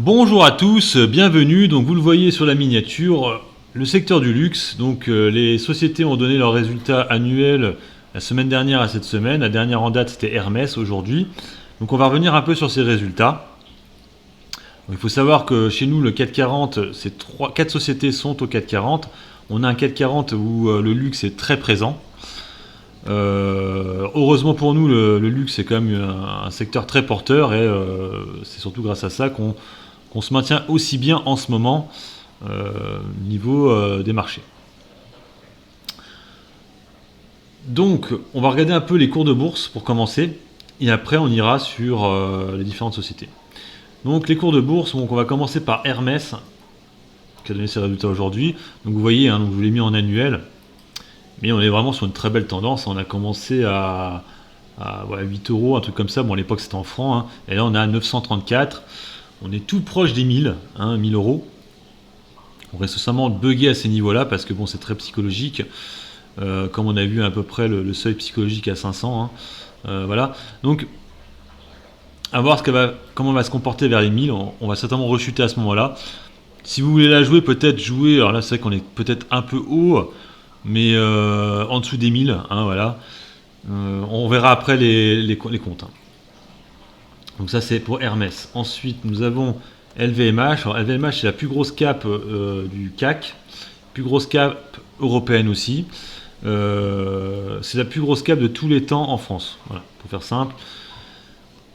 Bonjour à tous, bienvenue. Donc vous le voyez sur la miniature, le secteur du luxe. Donc les sociétés ont donné leurs résultats annuels la semaine dernière à cette semaine. La dernière en date c'était Hermès aujourd'hui. Donc on va revenir un peu sur ces résultats. Donc, il faut savoir que chez nous le CAC 40, quatre sociétés sont au CAC 40. On a un CAC 40 où le luxe est très présent. Heureusement pour nous, le luxe est quand même un secteur très porteur et c'est surtout grâce à ça qu'on se maintient aussi bien en ce moment niveau des marchés. Donc, on va regarder un peu les cours de bourse pour commencer, et après on ira sur les différentes sociétés. Donc, les cours de bourse, donc on va commencer par Hermès, qui a donné ses résultats aujourd'hui. Donc, vous voyez, donc je vous l'ai mis en annuel, mais on est vraiment sur une très belle tendance. On a commencé à 8 euros, un truc comme ça. Bon, à l'époque c'était en francs, et là on est à 934. On est tout proche des 1000, 1000 euros. On reste seulement bugué à ces niveaux-là parce que bon, c'est très psychologique. Comme on a vu à peu près le seuil psychologique à 500. Voilà. Donc, à voir comment on va se comporter vers les 1000. On va certainement rechuter à ce moment-là. Si vous voulez la jouer, peut-être jouer. Alors là, c'est vrai qu'on est peut-être un peu haut, mais en dessous des 1000. Voilà. On verra après les comptes. Donc ça c'est pour Hermès. Ensuite nous avons LVMH. Alors LVMH c'est la plus grosse cap du CAC, plus grosse cap européenne aussi. C'est la plus grosse cap de tous les temps en France. Voilà, pour faire simple.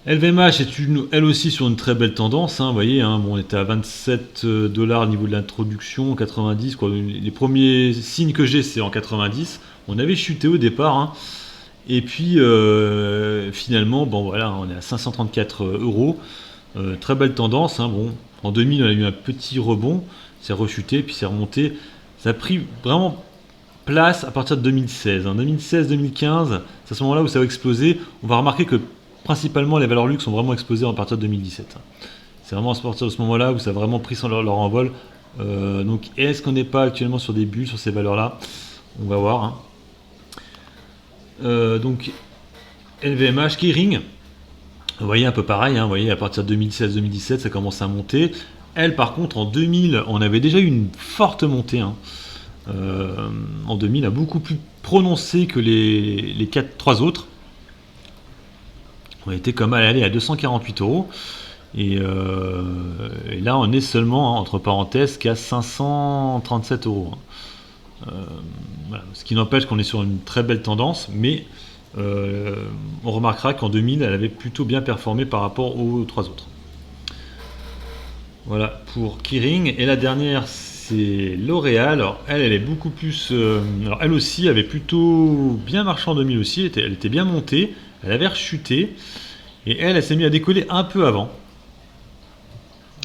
LVMH est elle aussi sur une très belle tendance. Vous voyez, bon, on était à 27 $ au niveau de l'introduction, 90. Les premiers signes que j'ai c'est en 90. On avait chuté au départ. Et puis finalement, bon voilà, on est à 534 euros. Très belle tendance. Bon, en 2000, on a eu un petit rebond, c'est rechuté, puis c'est remonté. Ça a pris vraiment place à partir de 2016. 2016-2015, c'est à ce moment-là où ça a explosé. On va remarquer que principalement les valeurs luxe ont vraiment explosé à partir de 2017. C'est vraiment à partir de ce moment-là où ça a vraiment pris leur envol. Donc, est-ce qu'on n'est pas actuellement sur des bulles sur ces valeurs-là? On va voir. Donc LVMH, Kering, vous voyez un peu pareil, vous voyez à partir de 2016-2017 ça commence à monter. Elle par contre en 2000 on avait déjà eu une forte montée. En 2000 a beaucoup plus prononcée que les 3 autres. On était comme aller à 248 euros. Et là on est seulement entre parenthèses qu'à 537 euros. Voilà. Ce qui n'empêche qu'on est sur une très belle tendance, mais on remarquera qu'en 2000, elle avait plutôt bien performé par rapport aux 3 autres. Voilà pour Kering. Et la dernière, c'est L'Oréal. Alors, elle est beaucoup plus... alors, elle aussi avait plutôt bien marché en 2000 aussi. Elle était bien montée. Elle avait rechuté. Et elle s'est mise à décoller un peu avant.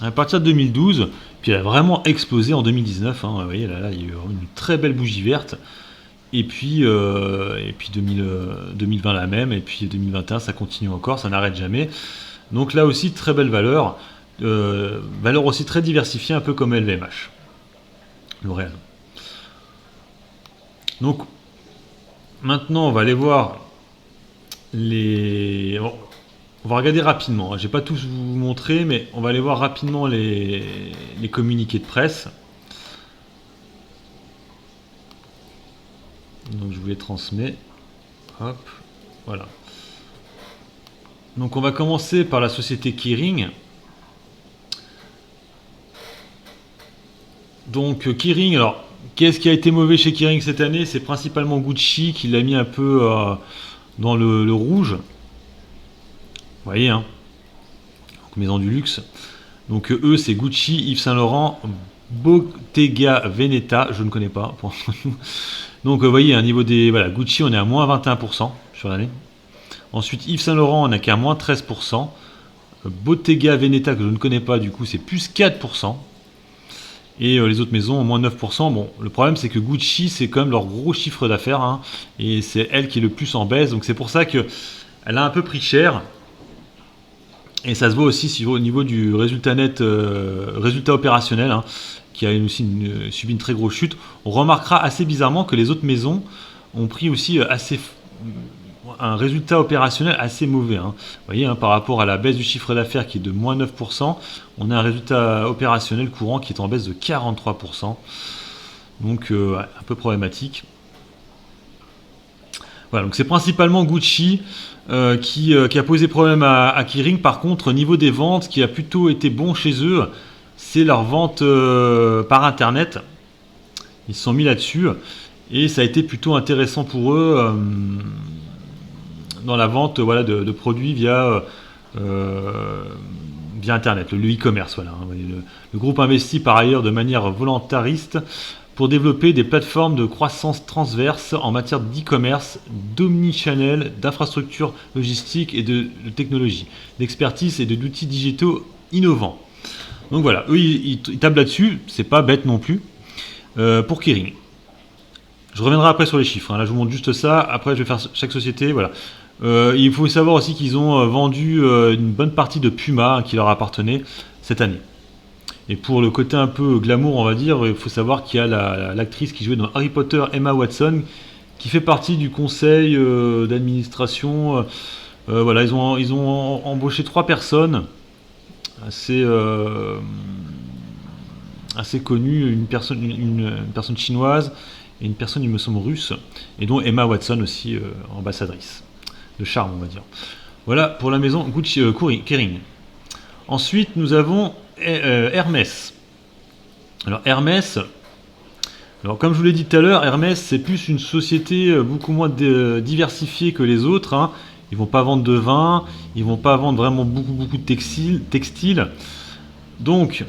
À partir de 2012, puis elle a vraiment explosé en 2019. Vous voyez, là, il y a eu une très belle bougie verte. Et puis 2020 la même, et puis 2021 ça continue encore, ça n'arrête jamais. Donc là aussi très belle valeur, valeur aussi très diversifiée, un peu comme LVMH, L'Oréal. Donc maintenant on va aller voir les... Bon, on va regarder rapidement, je vais pas tous vous montrer, mais on va aller voir rapidement les communiqués de presse. Donc je vous les transmets. Hop, voilà. Donc on va commencer par la société Kering. Donc Kering, alors qu'est-ce qui a été mauvais chez Kering cette année? C'est principalement Gucci qui l'a mis un peu dans le rouge. Vous voyez, donc, maison du luxe. Donc eux c'est Gucci, Yves Saint Laurent, Bottega Veneta, je ne connais pas. Donc vous voyez, à niveau des... Voilà, Gucci, on est à moins 21% sur l'année. Ensuite, Yves Saint Laurent, on n'a qu'à moins 13%. Bottega Veneta, que je ne connais pas, du coup, c'est plus 4%. Et les autres maisons, moins 9%. Bon, le problème, c'est que Gucci, c'est quand même leur gros chiffre d'affaires. Et c'est elle qui est le plus en baisse. Donc c'est pour ça qu'elle a un peu pris cher. Et ça se voit aussi au niveau du résultat net, résultat opérationnel, qui a aussi subi une très grosse chute. On remarquera assez bizarrement que les autres maisons ont pris aussi un résultat opérationnel assez mauvais. Vous voyez, par rapport à la baisse du chiffre d'affaires qui est de moins 9%, on a un résultat opérationnel courant qui est en baisse de 43%. Donc un peu problématique. Voilà, donc c'est principalement Gucci qui a posé problème à Kering. Par contre, au niveau des ventes, ce qui a plutôt été bon chez eux, c'est leur vente par internet. Ils se sont mis là-dessus et ça a été plutôt intéressant pour eux dans la vente de produits via internet, le e-commerce. Voilà. Le groupe investit par ailleurs de manière volontariste pour développer des plateformes de croissance transverse en matière d'e-commerce, d'omnichannel, d'infrastructures logistiques et de technologie, d'expertise et d'outils digitaux innovants. Donc voilà, eux ils tablent là-dessus, c'est pas bête non plus. Pour Kering. Je reviendrai après sur les chiffres. Là je vous montre juste ça, après je vais faire chaque société. Voilà. Il faut savoir aussi qu'ils ont vendu une bonne partie de Puma qui leur appartenait cette année. Et pour le côté un peu glamour, on va dire, il faut savoir qu'il y a l'actrice qui jouait dans Harry Potter, Emma Watson, qui fait partie du conseil d'administration. Voilà, ils ont embauché 3 personnes assez connues, une personne chinoise et une personne, il me semble, russe, et dont Emma Watson aussi, ambassadrice de charme, on va dire. Voilà pour la maison Gucci, Kering. Ensuite, nous avons Hermès. Alors Hermès, comme je vous l'ai dit tout à l'heure, Hermès c'est plus une société beaucoup moins diversifiée que les autres. Ils vont pas vendre de vin, ils vont pas vendre vraiment beaucoup de textiles. Donc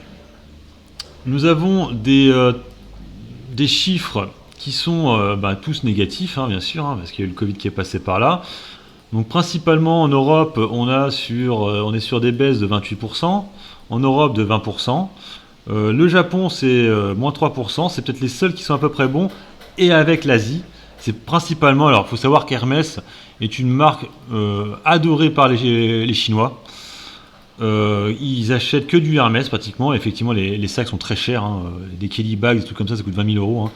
nous avons des chiffres qui sont tous négatifs, bien sûr, parce qu'il y a eu le Covid qui est passé par là. Donc principalement en Europe, on est sur des baisses de 28%, en Europe de 20%. Le Japon c'est moins 3%, c'est peut-être les seuls qui sont à peu près bons, et avec l'Asie, c'est principalement, alors il faut savoir qu'Hermès est une marque adorée par les Chinois. Ils achètent que du Hermès pratiquement, effectivement les sacs sont très chers, des Kelly bags, des trucs comme ça coûte 20 000 euros.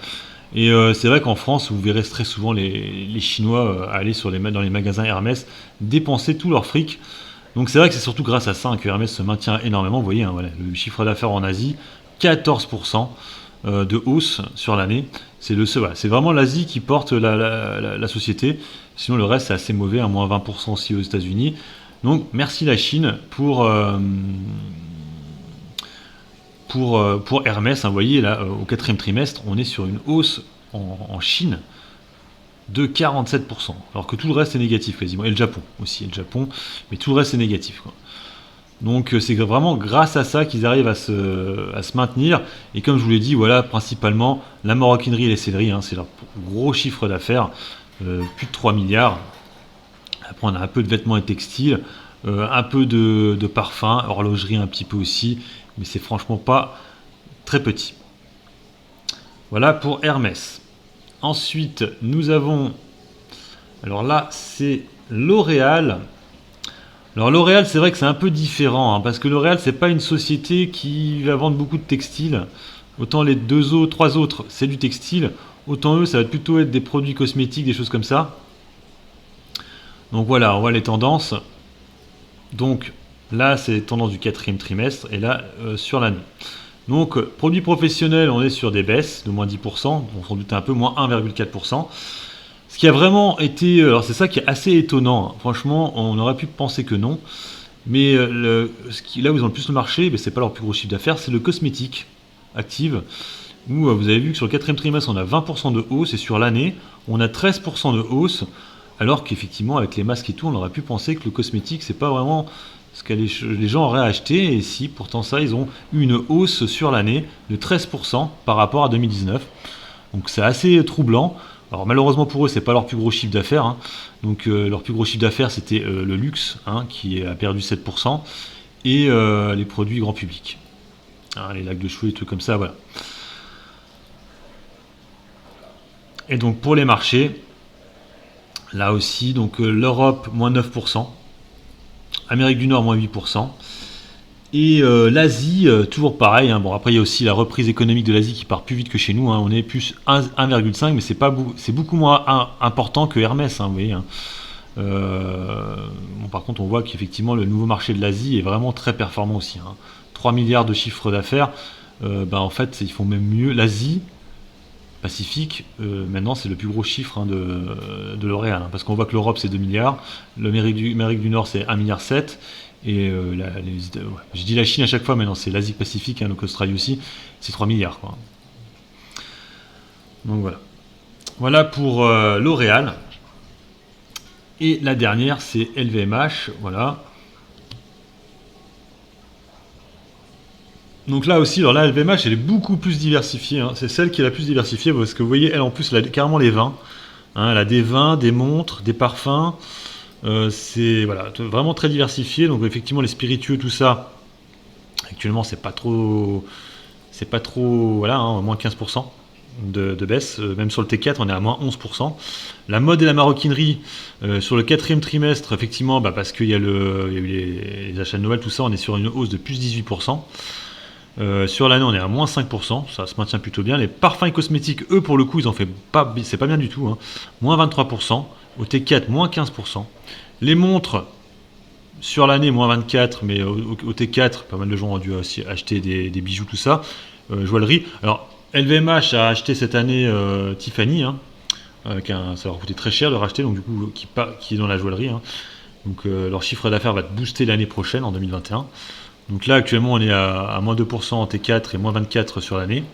Et c'est vrai qu'en France, vous verrez très souvent les Chinois aller dans les magasins Hermès dépenser tout leur fric. Donc c'est vrai que c'est surtout grâce à ça que Hermès se maintient énormément. Vous voyez, voilà, le chiffre d'affaires en Asie, 14% de hausse sur l'année. C'est vraiment l'Asie qui porte la société. Sinon le reste c'est assez mauvais, moins 20% aussi aux États-Unis. Donc merci la Chine pour Hermès. Vous voyez là, au 4e trimestre, on est sur une hausse en Chine de 47%, alors que tout le reste est négatif quasiment, et le Japon aussi, mais tout le reste est négatif, quoi. Donc c'est vraiment grâce à ça qu'ils arrivent à se maintenir, et comme je vous l'ai dit, voilà, principalement la maroquinerie et les selleries, c'est leur gros chiffre d'affaires, plus de 3 milliards. Après on a un peu de vêtements et textiles, un peu de parfums, horlogerie un petit peu aussi, mais c'est franchement pas très petit. Voilà pour Hermès. Ensuite, nous avons, alors là, c'est L'Oréal. Alors L'Oréal, c'est vrai que c'est un peu différent, parce que L'Oréal, c'est pas une société qui va vendre beaucoup de textiles. Autant les 3 autres, c'est du textile. Autant eux, ça va plutôt être des produits cosmétiques, des choses comme ça. Donc voilà, on voit les tendances. Donc là, c'est les tendances du 4e trimestre, et là, sur l'année. Donc, produits professionnels, on est sur des baisses de moins 10%, on s'en doute un peu, moins 1,4%. Ce qui a vraiment été, alors c'est ça qui est assez étonnant, franchement, on aurait pu penser que non, mais là où ils ont le plus le marché, c'est pas leur plus gros chiffre d'affaires, c'est le cosmétique active, où vous avez vu que sur le 4e trimestre, on a 20% de hausse, et sur l'année, on a 13% de hausse, alors qu'effectivement, avec les masques et tout, on aurait pu penser que le cosmétique, c'est pas vraiment ce que les gens auraient acheté, et si pourtant ça, ils ont eu une hausse sur l'année de 13% par rapport à 2019. Donc c'est assez troublant. Alors malheureusement pour eux, c'est pas leur plus gros chiffre d'affaires. Donc leur plus gros chiffre d'affaires, c'était le luxe, qui a perdu 7%, et les produits grand public. Les lacs de cheveux, des trucs comme ça, voilà. Et donc pour les marchés, là aussi, donc l'Europe, moins 9%. Amérique du Nord, moins 8%. Et l'Asie, toujours pareil. Bon, après, il y a aussi la reprise économique de l'Asie qui part plus vite que chez nous. On est plus 1,5, mais c'est beaucoup moins important que Hermès. Vous voyez, Bon, par contre, on voit qu'effectivement, le nouveau marché de l'Asie est vraiment très performant aussi, hein. 3 milliards de chiffre d'affaires. En fait, ils font même mieux. L'Asie Pacifique, maintenant, c'est le plus gros chiffre, hein, de L'Oréal, hein, parce qu'on voit que l'Europe, c'est 2 milliards, l'Amérique du Nord, c'est 1,7 milliard, et ouais, je dis la Chine à chaque fois, mais non, c'est l'Asie Pacifique, hein, donc Australie aussi, c'est 3 milliards, quoi. Donc voilà. Voilà pour L'Oréal. Et la dernière, c'est LVMH. Voilà. Donc là aussi, alors là, LVMH, elle est beaucoup plus diversifiée, hein. C'est celle qui est la plus diversifiée parce que vous voyez, elle en plus, elle a carrément les vins, hein. Elle a des vins, des montres, des parfums. C'est voilà, vraiment très diversifié. Donc effectivement, les spiritueux, tout ça, actuellement, c'est pas trop, voilà, hein, moins 15% de baisse. Même sur le T4, on est à moins 11%. La mode et la maroquinerie, sur le quatrième trimestre, effectivement, parce qu'il y a il y a eu les achats de Noël, tout ça, on est sur une hausse de plus 18%. Sur l'année, on est à moins 5%, ça se maintient plutôt bien. Les parfums et cosmétiques, eux, pour le coup, ils en fait pas, c'est pas bien du tout, hein. Moins 23%. Au T4, moins 15%. Les montres, sur l'année, moins 24%, mais au T4, pas mal de gens ont dû aussi acheter des bijoux, tout ça. Joaillerie. Alors, LVMH a acheté cette année Tiffany, hein, ça leur a coûté très cher de racheter, donc du coup, qui est dans la joaillerie, hein. Donc, leur chiffre d'affaires va booster l'année prochaine, en 2021. Donc là, actuellement, on est à moins 2% en T4 et moins 24% sur l'année.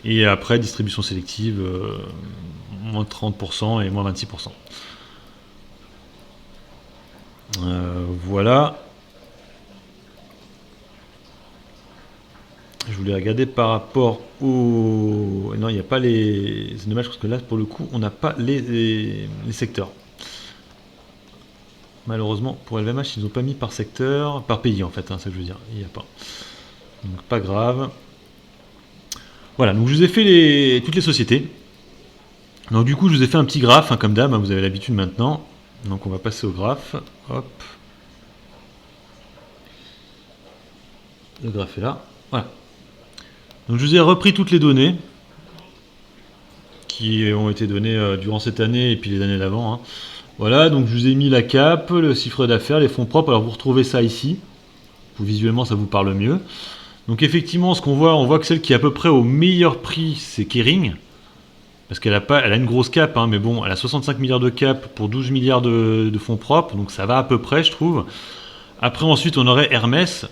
Et après, distribution sélective, moins 30% et moins 26%. Voilà. Je voulais regarder par rapport au... Non, il n'y a pas les... C'est dommage parce que là, pour le coup, on n'a pas les secteurs. Malheureusement, pour LVMH, ils n'ont pas mis par secteur, par pays en fait, hein, c'est ce que je veux dire. Il n'y a pas. Donc pas grave. Voilà, donc je vous ai fait toutes les sociétés. Donc du coup, je vous ai fait un petit graphe, hein, comme d'hab, hein, vous avez l'habitude maintenant. Donc on va passer au graphe. Hop. Le graphe est là. Voilà. Donc je vous ai repris toutes les données qui ont été données durant cette année et puis les années d'avant, hein. Voilà, donc je vous ai mis la cap, le chiffre d'affaires, les fonds propres. Alors vous retrouvez ça ici. Visuellement, ça vous parle mieux. Donc effectivement, ce qu'on voit, on voit que celle qui est à peu près au meilleur prix, c'est Kering. Parce qu'elle elle a une grosse cap, hein, mais bon, elle a 65 milliards de cap pour 12 milliards de fonds propres, donc ça va à peu près, je trouve. Après, ensuite, on aurait Hermès.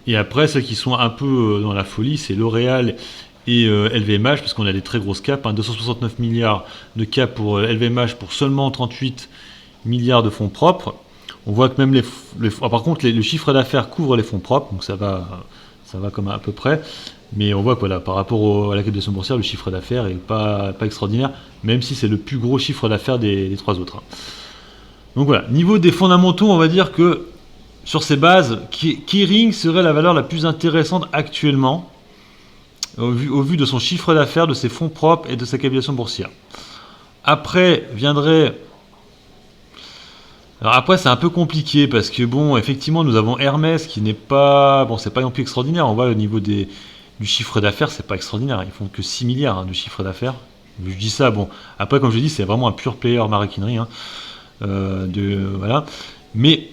Et après, celles qui sont un peu dans la folie, c'est L'Oréal et LVMH, parce qu'on a des très grosses caps, hein, 269 milliards de cap pour LVMH pour seulement 38 milliards de fonds propres. On voit que même par contre, le chiffre d'affaires couvre les fonds propres, donc ça va comme à peu près. Mais on voit que voilà, par rapport à la capitalisation boursière, le chiffre d'affaires est pas extraordinaire, même si c'est le plus gros chiffre d'affaires des trois autres, hein. Donc voilà, niveau des fondamentaux, on va dire que sur ces bases, Kering serait la valeur la plus intéressante actuellement, au vu de son chiffre d'affaires, de ses fonds propres et de sa capitalisation boursière. Après viendrait... Alors après, c'est un peu compliqué parce que bon, effectivement, nous avons Hermès qui n'est pas... Bon, c'est pas non plus extraordinaire. On voit au niveau du chiffre d'affaires, c'est pas extraordinaire. Ils font que 6 milliards, hein, de chiffre d'affaires. Je dis ça, bon. Après, comme je dis, c'est vraiment un pur player maroquinerie, hein, voilà. Mais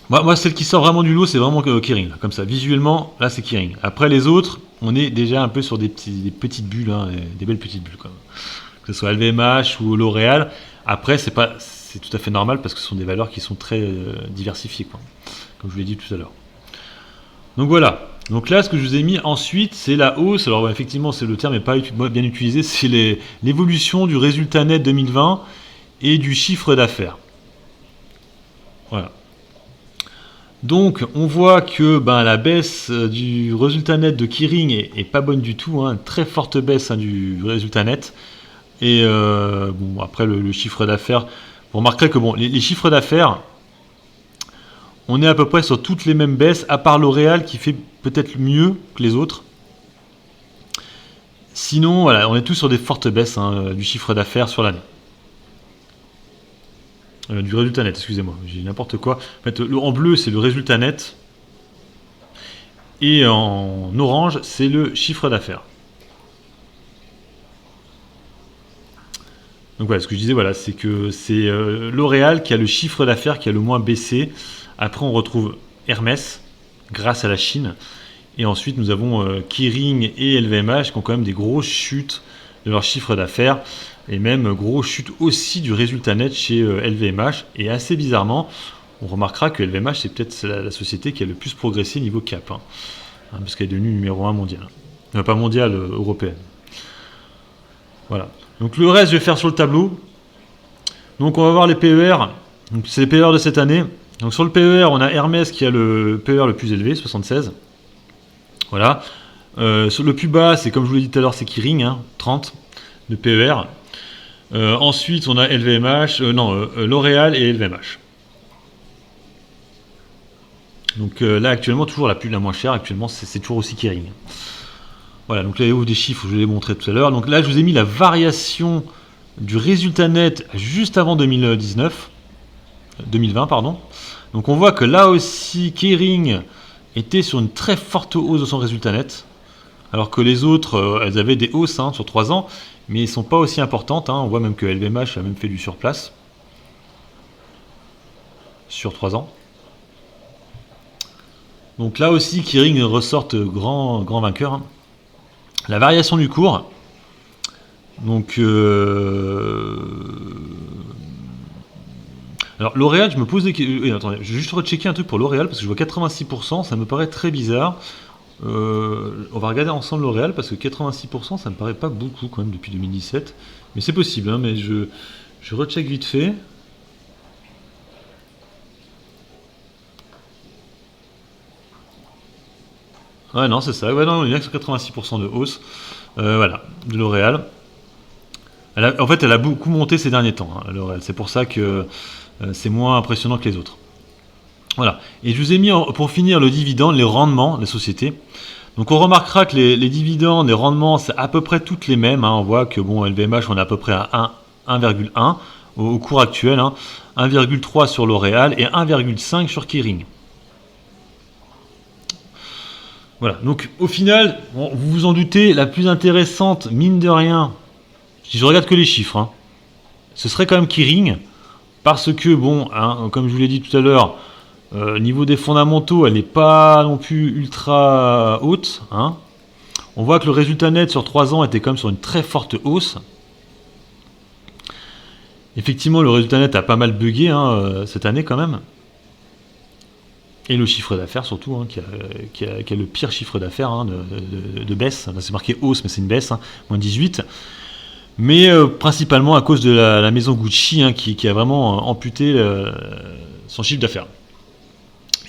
moi, celle qui sort vraiment du lot, c'est vraiment Kering. Comme ça, visuellement, là, c'est Kering. Après, les autres, on est déjà un peu sur des petites bulles, hein, des belles petites bulles, quand même. Que ce soit LVMH ou L'Oréal. Après, c'est tout à fait normal parce que ce sont des valeurs qui sont très diversifiées, quoi, comme je vous l'ai dit tout à l'heure. Donc voilà. Donc là, ce que je vous ai mis ensuite, c'est la hausse. Alors effectivement, le terme n'est pas bien utilisé. C'est l'évolution du résultat net 2020 et du chiffre d'affaires. Voilà. Donc on voit que la baisse du résultat net de Kering est pas bonne du tout, hein, très forte baisse, hein, du résultat net. Et bon, après le chiffre d'affaires, vous remarquerez que bon, les chiffres d'affaires, on est à peu près sur toutes les mêmes baisses, à part L'Oréal qui fait peut-être mieux que les autres. Sinon, voilà, on est tous sur des fortes baisses, hein, du chiffre d'affaires sur l'année. Du résultat net, excusez-moi, j'ai n'importe quoi. En fait, en bleu, c'est le résultat net. Et en orange, c'est le chiffre d'affaires. Donc voilà, ce que je disais, voilà, c'est que c'est L'Oréal qui a le chiffre d'affaires qui a le moins baissé. Après, on retrouve Hermès, grâce à la Chine. Et ensuite, nous avons Kering et LVMH qui ont quand même des grosses chutes de leur chiffre d'affaires. Et même grosses chutes aussi du résultat net chez LVMH. Et assez bizarrement, on remarquera que LVMH, c'est peut-être la société qui a le plus progressé niveau cap. Parce qu'elle est devenue numéro 1 mondial. Pas mondial, européenne. Voilà. Donc le reste, je vais faire sur le tableau. Donc on va voir les PER. Donc c'est les PER de cette année. Donc sur le PER, on a Hermès qui a le PER le plus élevé, 76. Voilà. Sur le plus bas, c'est comme je vous l'ai dit tout à l'heure, c'est Kering, 30 de PER. Ensuite, on a LVMH, L'Oréal et LVMH. Donc là, actuellement, toujours la moins chère, actuellement, c'est toujours aussi Kering. Voilà, donc là, il y a des chiffres, je vous l'ai montré tout à l'heure. Donc là, je vous ai mis la variation du résultat net juste avant 2020, pardon. Donc on voit que là aussi, Kering était sur une très forte hausse de son résultat net, alors que les autres, elles avaient des hausses sur 3 ans, mais elles ne sont pas aussi importantes. On voit même que LVMH a même fait du surplace sur 3 ans. Donc là aussi, Kering ressort grand vainqueur. La variation du cours. Donc, alors L'Oréal, je me pose des questions. Attendez, je vais juste rechecker un truc pour L'Oréal parce que je vois 86%, ça me paraît très bizarre. On va regarder ensemble L'Oréal parce que 86%, ça me paraît pas beaucoup quand même depuis 2017. Mais c'est possible, mais je recheck vite fait. Ouais, non, c'est ça. Ouais, non, on est bien sur 86% de hausse. Voilà, de L'Oréal. En fait, elle a beaucoup monté ces derniers temps, L'Oréal. C'est pour ça que c'est moins impressionnant que les autres. Voilà. Et je vous ai mis, pour finir, le dividende, les rendements des sociétés. Donc on remarquera que les dividendes, les rendements, c'est à peu près toutes les mêmes. On voit que LVMH, on est à peu près à 1,1 au cours actuel. 1,3 sur L'Oréal et 1,5 sur Kering. Voilà, donc au final, vous vous en doutez, la plus intéressante, mine de rien, si je regarde que les chiffres, ce serait quand même Kering, parce que, comme je vous l'ai dit tout à l'heure, niveau des fondamentaux, elle n'est pas non plus ultra haute. On voit que le résultat net sur 3 ans était quand même sur une très forte hausse. Effectivement, le résultat net a pas mal bugué cette année quand même. Et le chiffre d'affaires surtout, qui a le pire chiffre d'affaires de baisse. C'est marqué hausse, mais c'est une baisse, moins 18. Mais principalement à cause de la maison Gucci qui a vraiment amputé son chiffre d'affaires.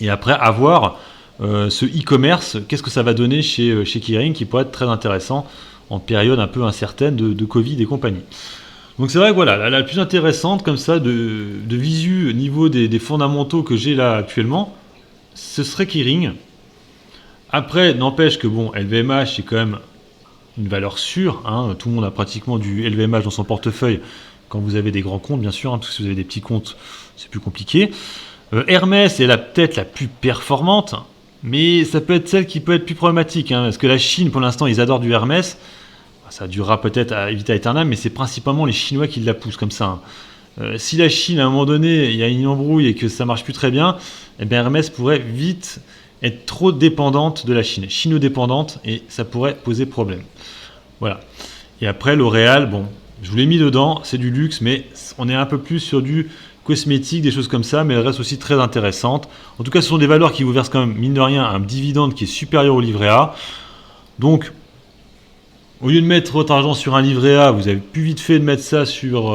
Et après, à voir ce e-commerce, qu'est-ce que ça va donner chez Kering, qui pourrait être très intéressant en période un peu incertaine de Covid et compagnie. Donc c'est vrai que voilà, la plus intéressante comme ça de visu au niveau des fondamentaux que j'ai là actuellement, ce serait Kering. Après, n'empêche que LVMH c'est quand même une valeur sûre. Tout le monde a pratiquement du LVMH dans son portefeuille quand vous avez des grands comptes, bien sûr, parce que si vous avez des petits comptes, c'est plus compliqué. Hermès est peut-être la plus performante, mais ça peut être celle qui peut être plus problématique, parce que la Chine, pour l'instant, ils adorent du Hermès. Ça durera peut-être à vita aeternam, mais c'est principalement les Chinois qui la poussent comme ça. Si la Chine, à un moment donné, il y a une embrouille et que ça marche plus très bien, Hermès pourrait vite être trop dépendante de la Chine, chino-dépendante, et ça pourrait poser problème. Voilà. Et après, L'Oréal, je vous l'ai mis dedans, c'est du luxe, mais on est un peu plus sur du cosmétique, des choses comme ça, mais elle reste aussi très intéressante. En tout cas, ce sont des valeurs qui vous versent quand même, mine de rien, un dividende qui est supérieur au livret A. Donc, au lieu de mettre votre argent sur un livret A, vous avez plus vite fait de mettre ça sur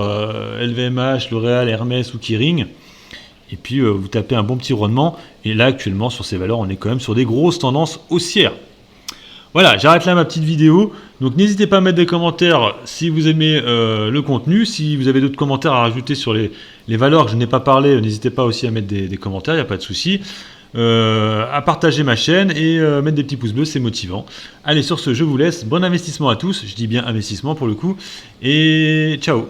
LVMH, L'Oréal, Hermès ou Kering. Et puis, vous tapez un bon petit rendement. Et là, actuellement, sur ces valeurs, on est quand même sur des grosses tendances haussières. Voilà, j'arrête là ma petite vidéo. Donc, n'hésitez pas à mettre des commentaires si vous aimez le contenu. Si vous avez d'autres commentaires à rajouter sur les valeurs que je n'ai pas parlé, n'hésitez pas aussi à mettre des commentaires, il n'y a pas de souci. À partager ma chaîne et mettre des petits pouces bleus, c'est motivant. Allez, sur ce, je vous laisse. Bon investissement à tous. Je dis bien investissement pour le coup. Et ciao!